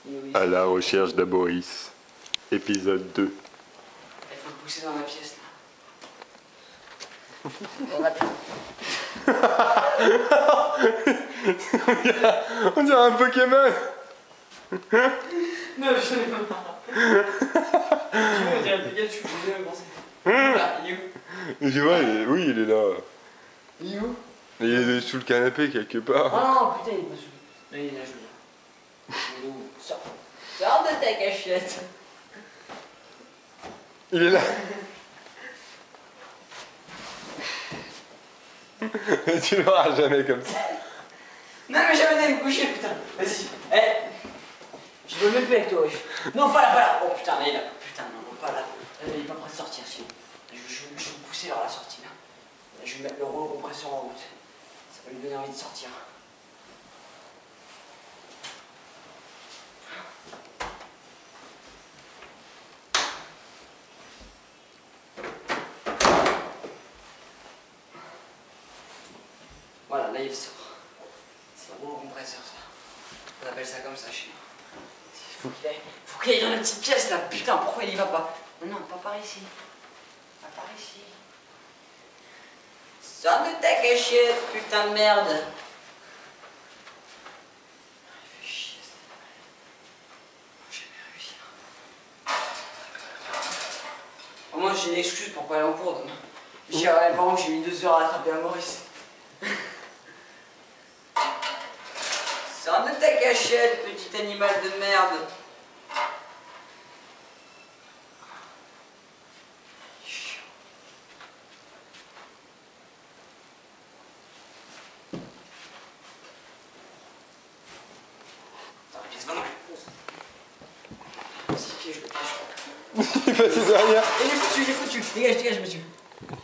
Oui. À la recherche d'Aboris, épisode 2. Il faut le pousser dans la pièce là. On dirait un Pokémon. Non, je l'ai pas. On dirait Pikachu, je viens de penser. Là, il est où? Je vois, oui, il est là. Il est où? Il est sous le canapé quelque part. Ah non, putain, il est pas sous. Non, il est là, je veux dire. Il est où? Sors de ta cachette. Il est là. Tu l'auras jamais comme ça. Non, mais j'avais d'aller me coucher, putain. Vas-y. Eh. Je veux même plus avec toi, wesh. Non, pas là, pas là. Oh putain, il est là. Putain, non, pas là. Il est pas prêt de sortir sinon. Je vais me pousser vers la sortie là. Je vais mettre le rouleau compresseur en route. Ça va lui donner envie de sortir. Voilà, là il sort. C'est le rouleau compresseur ça. On appelle ça comme ça chez nous. Faut qu'il aille dans la petite pièce là. Putain, pourquoi il y va pas? Non, pas par ici. Pas par ici. Sors de ta cachette, putain de merde. Il fait chier ça. J'ai jamais réussi là. Au moins j'ai une excuse pour pas aller en cours demain. Je dirais à mes parents que j'ai mis 2 heures à attraper un Maurice. Sors de ta cachette, petit animal de merde. Il est passé derrière. Il est foutu. Dégage, monsieur.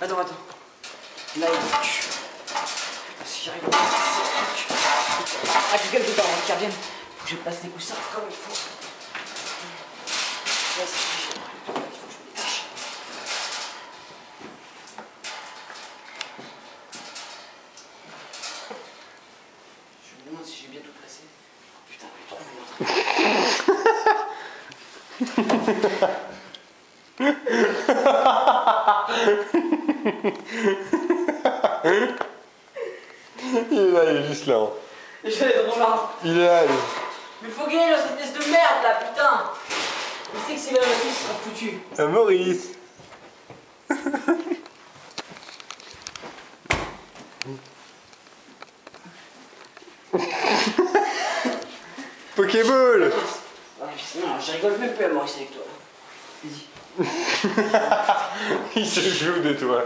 Attends. Là, il est foutu. Si j'arrive à passer. Ah, quelqu'un qui parle, qui revienne. Faut que je passe les coussins comme il faut. Là, c'est fichu. Il faut que je me détache. Je me demande si j'ai bien tout placé. Putain, il est trop violent. Il est là, il est juste là. Hein. J'allais trop marrant. Il est là. Mais faut gagner dans cette pièce de merde là, putain. Il sait que c'est là qui sera foutu. Un Maurice. Pokéball. Non, je rigole même plus à Maurice avec toi. Vas-y. Il se joue de toi.